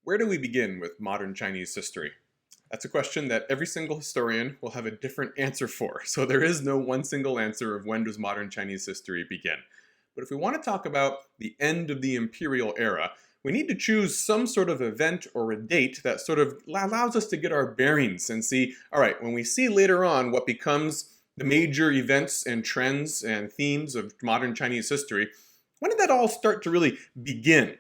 Where do we begin with modern Chinese history? That's a question that every single historian will have a different answer for. So there is no one single answer of when does modern Chinese history begin. But if we want to talk about the end of the Imperial Era, we need to choose some sort of event or a date that sort of allows us to get our bearings and see, all right, when we see later on what becomes the major events and trends and themes of modern Chinese history, when did that all start to really begin?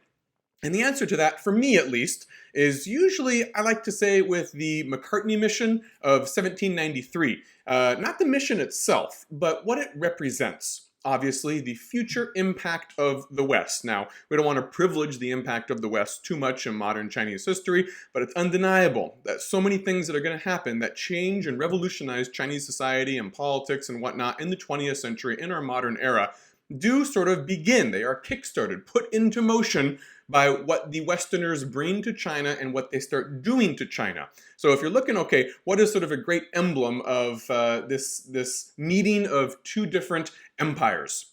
And the answer to that, for me at least, is usually, I like to say, with the Macartney Mission of 1793. Not the mission itself, but what it represents. Obviously, the future impact of the West. Now, we don't want to privilege the impact of the West too much in modern Chinese history, but it's undeniable that so many things that are going to happen that change and revolutionize Chinese society and politics and whatnot in the 20th century, in our modern era, do sort of begin. They are kickstarted, put into motion by what the Westerners bring to China and what they start doing to China. So if you're looking, okay, what is sort of a great emblem of this meeting of two different empires?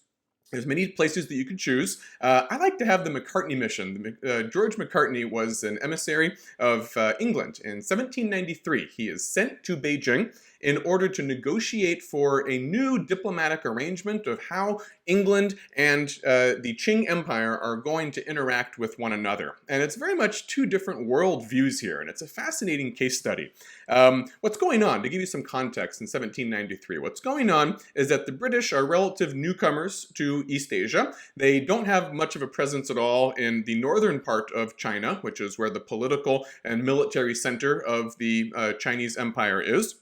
There's many places that you could choose. I like to have the McCartney Mission. George McCartney was an emissary of England in 1793. He is sent to Beijing in order to negotiate for a new diplomatic arrangement of how England and the Qing Empire are going to interact with one another. And it's very much two different worldviews here, and it's a fascinating case study. What's going on, to give you some context in 1793, what's going on is that the British are relative newcomers to East Asia. They don't have much of a presence at all in the northern part of China, which is where the political and military center of the Chinese Empire is.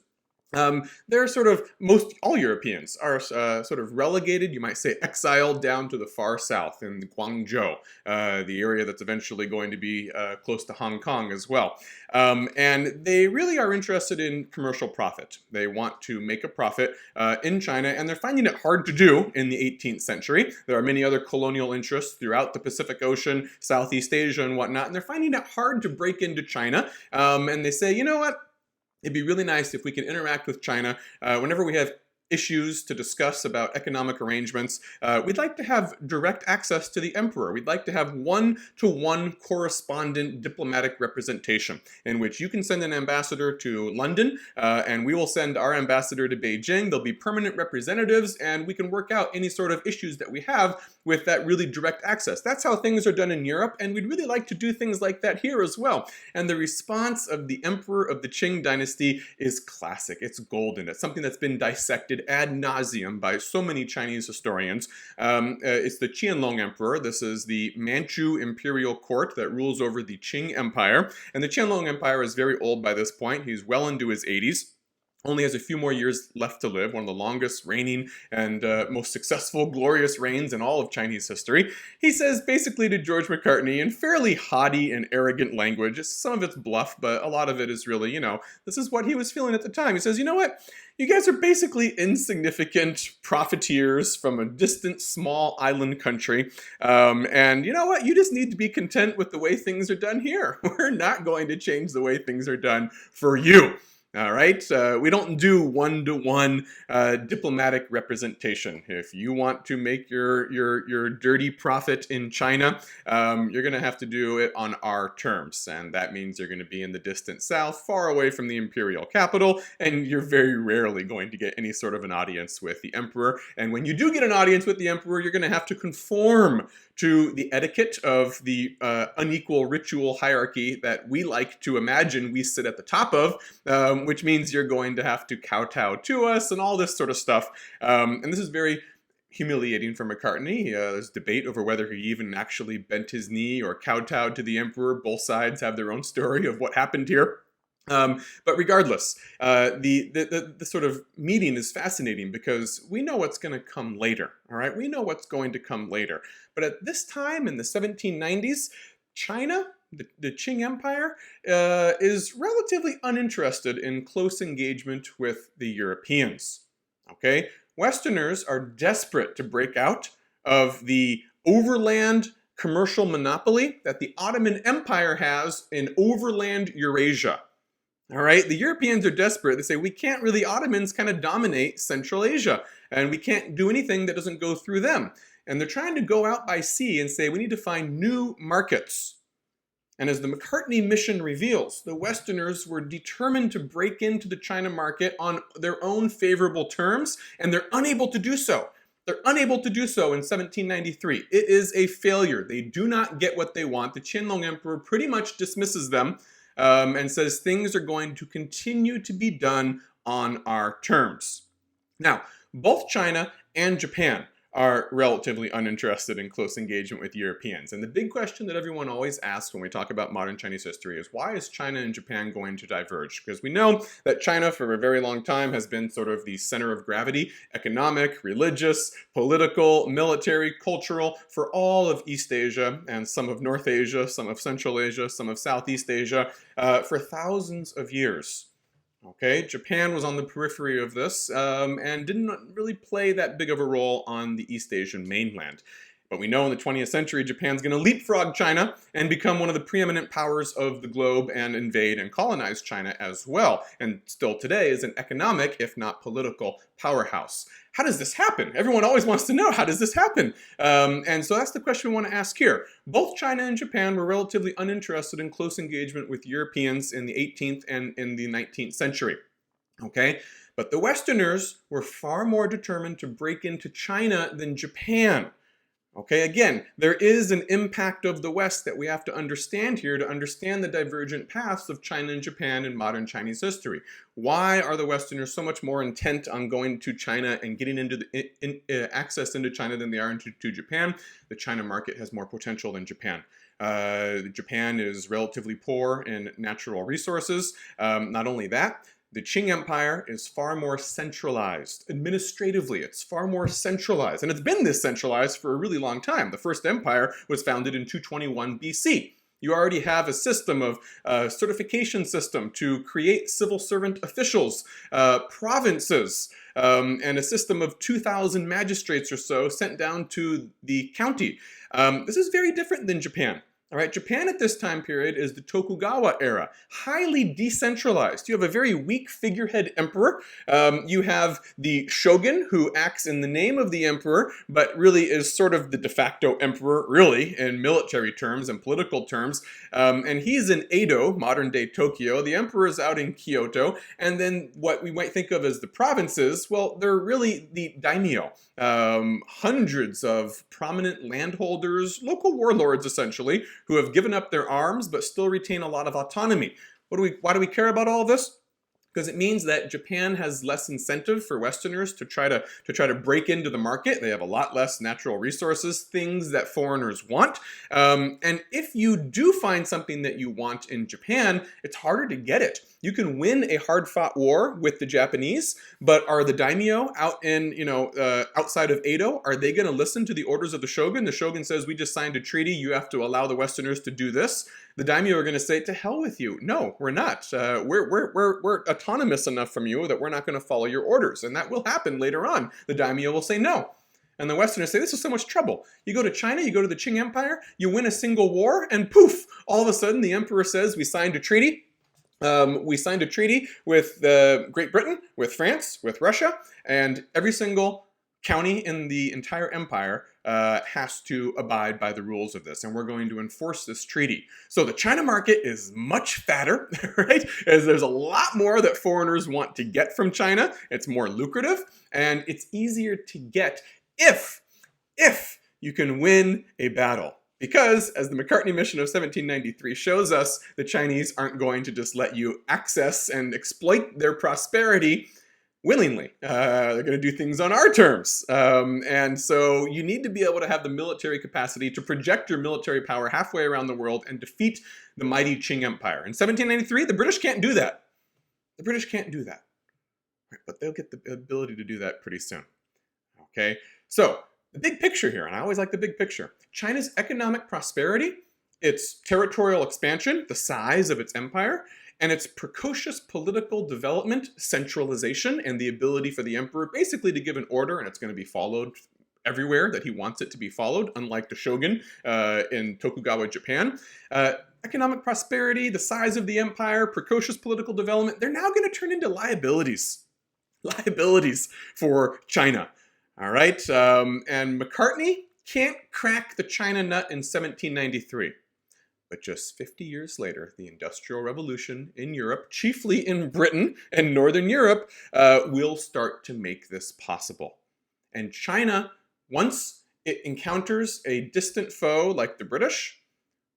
They're sort of, all Europeans are sort of relegated, you might say exiled down to the far south in Guangzhou, the area that's eventually going to be close to Hong Kong as well. And they really are interested in commercial profit. They want to make a profit in China, and they're finding it hard to do in the 18th century. There are many other colonial interests throughout the Pacific Ocean, Southeast Asia and whatnot, and they're finding it hard to break into China. And they say, you know what? It'd be really nice if we could interact with China whenever we have issues to discuss about economic arrangements. We'd like to have direct access to the emperor. We'd like to have one-to-one correspondent diplomatic representation in which you can send an ambassador to London and we will send our ambassador to Beijing. There'll be permanent representatives and we can work out any sort of issues that we have with that really direct access. That's how things are done in Europe, and we'd really like to do things like that here as well. And the response of the emperor of the Qing dynasty is classic. It's golden. It's something that's been dissected ad nauseum by so many Chinese historians. It's the Qianlong emperor. This is the Manchu imperial court that rules over the Qing Empire. And the Qianlong Empire is very old by this point. He's well into his 80s. Only has a few more years left to live, one of the longest reigning and most successful, glorious reigns in all of Chinese history. He says basically to George McCartney in fairly haughty and arrogant language, some of it's bluff, but a lot of it is really, this is what he was feeling at the time. He says, you know what? You guys are basically insignificant profiteers from a distant, small island country. And you know what? You just need to be content with the way things are done here. We're not going to change the way things are done for you. All right, we don't do one-to-one diplomatic representation. If you want to make your dirty profit in China, you're going to have to do it on our terms. And that means you're going to be in the distant south, far away from the imperial capital, and you're very rarely going to get any sort of an audience with the emperor. And when you do get an audience with the emperor, you're going to have to conform to the etiquette of the unequal ritual hierarchy that we like to imagine we sit at the top of, which means you're going to have to kowtow to us and all this sort of stuff. And this is very humiliating for McCartney. There's debate over whether he even actually bent his knee or kowtowed to the emperor. Both sides have their own story of what happened here. But regardless, the sort of meeting is fascinating because we know what's going to come later, all right? We know what's going to come later. But at this time in the 1790s, China, the Qing Empire, is relatively uninterested in close engagement with the Europeans, okay? Westerners are desperate to break out of the overland commercial monopoly that the Ottoman Empire has in overland Eurasia. All right, the Europeans are desperate. They say, we can't really, Ottomans kind of dominate Central Asia, and we can't do anything that doesn't go through them. And they're trying to go out by sea and say, we need to find new markets. And as the Macartney Mission reveals, the Westerners were determined to break into the China market on their own favorable terms, and they're unable to do so. They're unable to do so in 1793. It is a failure. They do not get what they want. The Qianlong Emperor pretty much dismisses them and says things are going to continue to be done on our terms. Now, both China and Japan are relatively uninterested in close engagement with Europeans. And the big question that everyone always asks when we talk about modern Chinese history is, why is China and Japan going to diverge? Because we know that China for a very long time has been sort of the center of gravity, economic, religious, political, military, cultural, for all of East Asia and some of North Asia, some of Central Asia, some of Southeast Asia, for thousands of years. Okay, Japan was on the periphery of this and didn't really play that big of a role on the East Asian mainland. But we know in the 20th century, Japan's going to leapfrog China and become one of the preeminent powers of the globe and invade and colonize China as well. And still today is an economic, if not political, powerhouse. How does this happen? Everyone always wants to know, how does this happen? And so that's the question we want to ask here. Both China and Japan were relatively uninterested in close engagement with Europeans in the 18th and in the 19th century. Okay? But the Westerners were far more determined to break into China than Japan. Okay, again, there is an impact of the West that we have to understand here to understand the divergent paths of China and Japan in modern Chinese history. Why are the Westerners so much more intent on going to China and getting into the access into China than they are into Japan? The China market has more potential than Japan. Japan is relatively poor in natural resources. Not only that, the Qing Empire is far more centralized. Administratively, it's far more centralized. And it's been this centralized for a really long time. The first empire was founded in 221 BC. You already have a system of certification system to create civil servant officials, provinces, and a system of 2,000 magistrates or so sent down to the county. This is very different than Japan. All right, Japan at this time period is the Tokugawa era, highly decentralized. You have a very weak figurehead emperor. You have the shogun who acts in the name of the emperor, but really is sort of the de facto emperor, really, in military terms and political terms. And he's in Edo, modern day Tokyo. The emperor is out in Kyoto. And then what we might think of as the provinces, well, they're really the daimyo. Hundreds of prominent landholders, local warlords essentially, who have given up their arms but still retain a lot of autonomy. Why do we care about all of this? Because it means that Japan has less incentive for Westerners to try to break into the market. They have a lot less natural resources, things that foreigners want. And if you do find something that you want in Japan, it's harder to get it. You can win a hard-fought war with the Japanese, but are the daimyo out in, outside of Edo, are they going to listen to the orders of the shogun? The shogun says, we just signed a treaty, you have to allow the Westerners to do this. The daimyo are going to say, to hell with you. No, we're not. We're autonomous enough from you that we're not going to follow your orders. And that will happen later on. The daimyo will say no. And the Westerners say, this is so much trouble. You go to China, you go to the Qing Empire, you win a single war, and poof, all of a sudden the emperor says, we signed a treaty. We signed a treaty with Great Britain, with France, with Russia, and every single county in the entire empire has to abide by the rules of this, and we're going to enforce this treaty. So the China market is much fatter, right? As there's a lot more that foreigners want to get from China. It's more lucrative, and it's easier to get if you can win a battle. Because, as the Macartney Mission of 1793 shows us, the Chinese aren't going to just let you access and exploit their prosperity willingly. They're going to do things on our terms. And so you need to be able to have the military capacity to project your military power halfway around the world and defeat the mighty Qing Empire. In 1793, the British can't do that. The British can't do that. Right, but they'll get the ability to do that pretty soon. Okay, so the big picture here, and I always like the big picture. China's economic prosperity, its territorial expansion, the size of its empire, and its precocious political development, centralization, and the ability for the emperor basically to give an order, and it's going to be followed everywhere that he wants it to be followed, unlike the shogun in Tokugawa, Japan. Economic prosperity, the size of the empire, precocious political development, they're now going to turn into liabilities. Liabilities for China. All right, and McCartney can't crack the China nut in 1793. But just 50 years later, the Industrial Revolution in Europe, chiefly in Britain and Northern Europe, will start to make this possible. And China, once it encounters a distant foe like the British,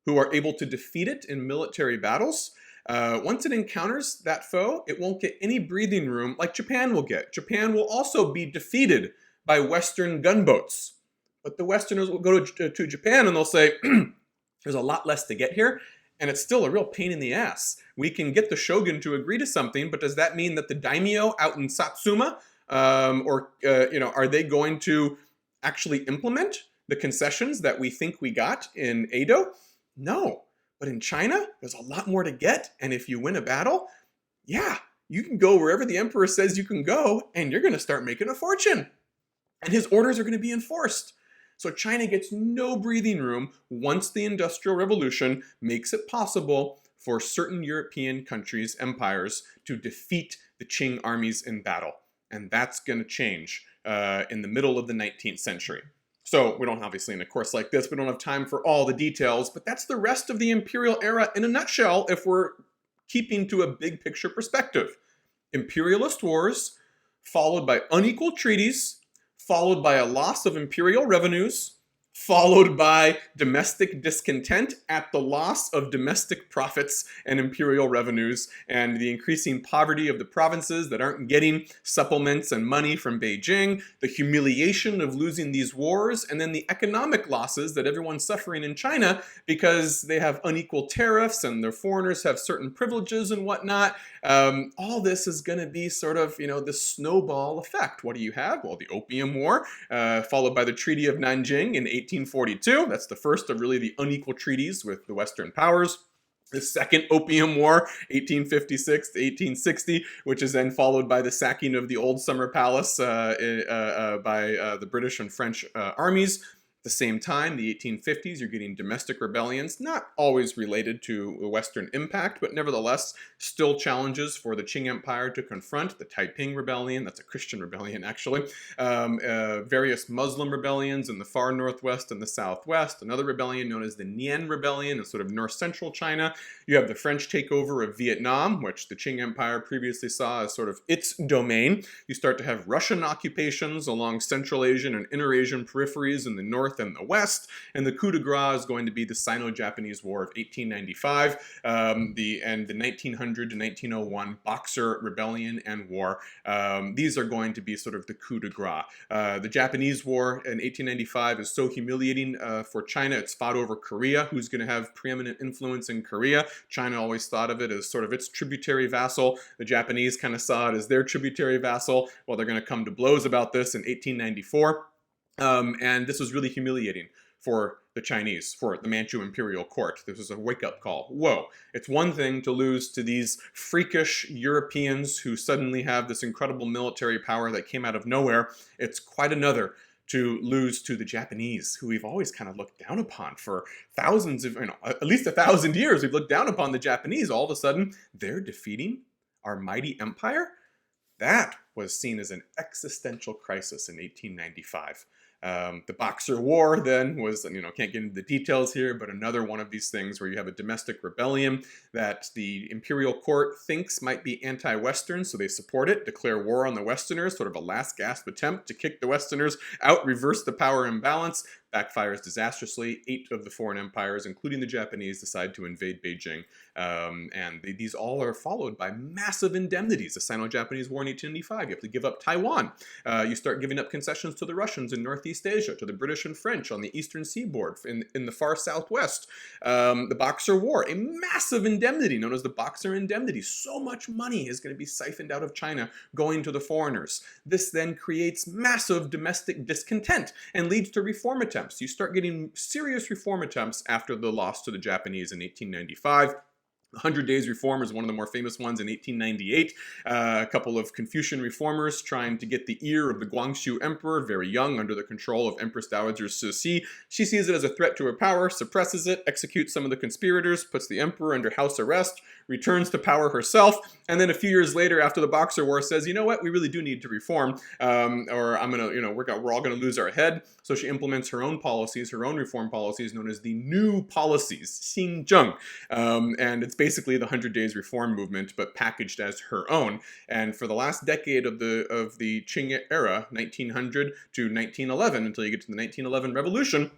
who are able to defeat it in military battles, once it encounters that foe, it won't get any breathing room like Japan will get. Japan will also be defeated by Western gunboats. But the Westerners will go to Japan and they'll say, there's a lot less to get here, and it's still a real pain in the ass. We can get the shogun to agree to something, but does that mean that the daimyo out in Satsuma, are they going to actually implement the concessions that we think we got in Edo? No. But in China, there's a lot more to get, and if you win a battle, yeah, you can go wherever the emperor says you can go, and you're going to start making a fortune. And his orders are going to be enforced. So China gets no breathing room once the Industrial Revolution makes it possible for certain European countries, empires, to defeat the Qing armies in battle. And that's going to change in the middle of the 19th century. So we don't, obviously, in a course like this, we don't have time for all the details, but that's the rest of the Imperial Era in a nutshell if we're keeping to a big picture perspective. Imperialist wars, followed by unequal treaties, followed by a loss of imperial revenues, followed by domestic discontent at the loss of domestic profits and imperial revenues, and the increasing poverty of the provinces that aren't getting supplements and money from Beijing, the humiliation of losing these wars, and then the economic losses that everyone's suffering in China because they have unequal tariffs and their foreigners have certain privileges and whatnot. All this is going to be sort of, this snowball effect. What do you have? Well, the Opium War, followed by the Treaty of Nanjing in 1842. That's the first of really the unequal treaties with the Western powers. The Second Opium War, 1856 to 1860, which is then followed by the sacking of the Old Summer Palace by the British and French armies. At the same time, the 1850s, you're getting domestic rebellions, not always related to a Western impact, but nevertheless, still challenges for the Qing Empire to confront. The Taiping Rebellion, that's a Christian rebellion actually, various Muslim rebellions in the far northwest and the southwest, another rebellion known as the Nian Rebellion in sort of north-central China. You have the French takeover of Vietnam, which the Qing Empire previously saw as sort of its domain. You start to have Russian occupations along Central Asian and Inter-Asian peripheries in the north and the west, and the coup de grace is going to be the Sino-Japanese War of 1895, and the 1900 to 1901 Boxer Rebellion and War. These are going to be sort of the coup de grace. The Japanese War in 1895 is so humiliating for China. It's fought over Korea. Who's going to have preeminent influence in Korea? China always thought of it as sort of its tributary vassal. The Japanese kind of saw it as their tributary vassal. Well, they're going to come to blows about this in 1894. And this was really humiliating for the Chinese, for the Manchu imperial court. This was a wake-up call. Whoa, it's one thing to lose to these freakish Europeans who suddenly have this incredible military power that came out of nowhere. It's quite another to lose to the Japanese, who we've always kind of looked down upon for thousands of, at least 1,000 years. We've looked down upon the Japanese. All of a sudden, they're defeating our mighty empire. That was seen as an existential crisis in 1895. The Boxer War then was, can't get into the details here, but another one of these things where you have a domestic rebellion that the imperial court thinks might be anti-Western, so they support it, declare war on the Westerners, sort of a last gasp attempt to kick the Westerners out, reverse the power imbalance. Backfires disastrously. 8 of the foreign empires, including the Japanese, decide to invade Beijing. And these all are followed by massive indemnities. The Sino-Japanese War in 1895, you have to give up Taiwan. You start giving up concessions to the Russians in Northeast Asia, to the British and French on the eastern seaboard, in the far southwest. The Boxer War, a massive indemnity known as the Boxer Indemnity. So much money is going to be siphoned out of China going to the foreigners. This then creates massive domestic discontent and leads to reform attempts. You start getting serious reform attempts after the loss to the Japanese in 1895. 100 Days Reform is one of the more famous ones in 1898. A couple of Confucian reformers trying to get the ear of the Guangxu Emperor, very young, under the control of Empress Dowager Cixi. She sees it as a threat to her power, suppresses it, executes some of the conspirators, puts the emperor under house arrest, returns to power herself, and then a few years later, after the Boxer War, says, you know what, we really do need to reform, or I'm gonna, we're all gonna lose our head. So she implements her own policies, her own reform policies, known as the New Policies, Xinzheng, and it's basically the 100 Days Reform movement, but packaged as her own. And for the last decade of the Qing Era, 1900 to 1911, until you get to the 1911 revolution,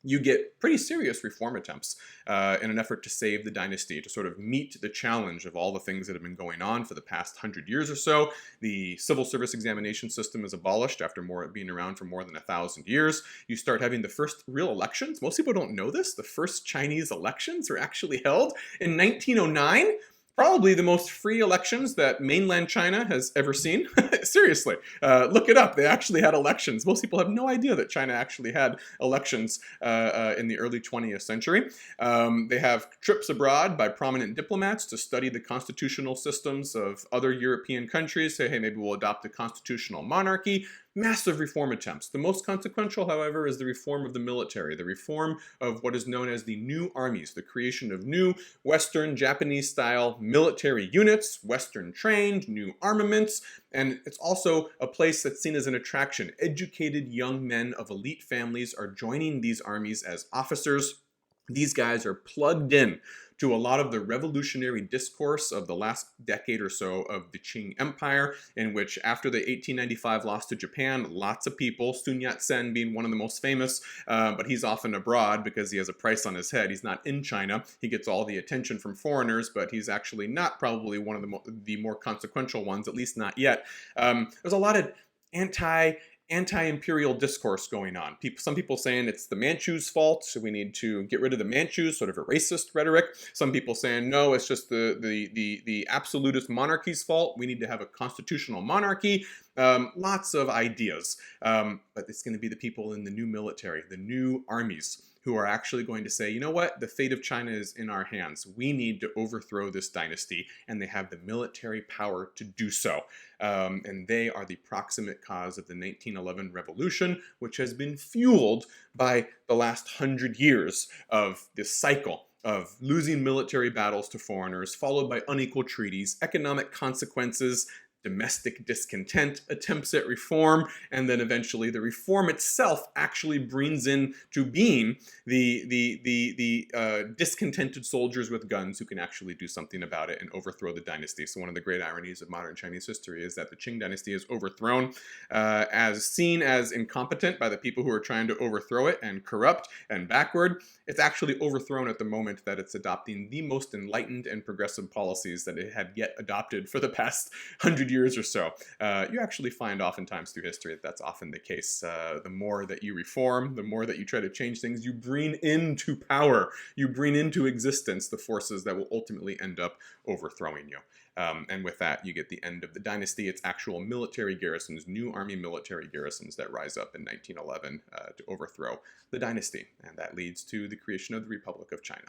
you get pretty serious reform attempts in an effort to save the dynasty, to sort of meet the challenge of all the things that have been going on for the past 100 years or so. The civil service examination system is abolished after being around for more than 1,000 years. You start having the first real elections. Most people don't know this. The first Chinese elections were actually held in 1909. Probably the most free elections that mainland China has ever seen. Seriously, look it up. They actually had elections. Most people have no idea that China actually had elections in the early 20th century. They have trips abroad by prominent diplomats to study the constitutional systems of other European countries. Say, hey, maybe we'll adopt a constitutional monarchy. Massive reform attempts. The most consequential, however, is the reform of the military, the reform of what is known as the new armies, the creation of new Western, Japanese-style military units, Western-trained, new armaments, and it's also a place that's seen as an attraction. Educated young men of elite families are joining these armies as officers. These guys are plugged in to a lot of the revolutionary discourse of the last decade or so of the Qing Empire, in which after the 1895 loss to Japan, lots of people, Sun Yat-sen being one of the most famous, but he's often abroad because he has a price on his head. He's not in China. He gets all the attention from foreigners, but he's actually not probably one of the more consequential ones, at least not yet. There's a lot of anti-imperial discourse going on. Some people saying it's the Manchus' fault, so we need to get rid of the Manchus, sort of a racist rhetoric. Some people saying, no, it's just the absolutist monarchy's fault. We need to have a constitutional monarchy. Lots of ideas. But it's going to be the people in the new military, the new armies, who are actually going to say, you know what, the fate of China is in our hands. We need to overthrow this dynasty, and they have the military power to do so. And they are the proximate cause of the 1911 revolution, which has been fueled by the last 100 years of this cycle of losing military battles to foreigners, followed by unequal treaties, economic consequences, domestic discontent, attempts at reform, and then eventually the reform itself actually brings into being the discontented soldiers with guns who can actually do something about it and overthrow the dynasty. So one of the great ironies of modern Chinese history is that the Qing dynasty is overthrown, as seen as incompetent by the people who are trying to overthrow it and corrupt and backward. It's actually overthrown at the moment that it's adopting the most enlightened and progressive policies that it had yet adopted for the past 100 years or so. You actually find oftentimes through history that that's often the case. The more that you reform, the more that you try to change things, you bring into power, you bring into existence the forces that will ultimately end up overthrowing you. And with that, you get the end of the dynasty. It's actual military garrisons, new army military garrisons that rise up in 1911 to overthrow the dynasty. And that leads to the creation of the Republic of China.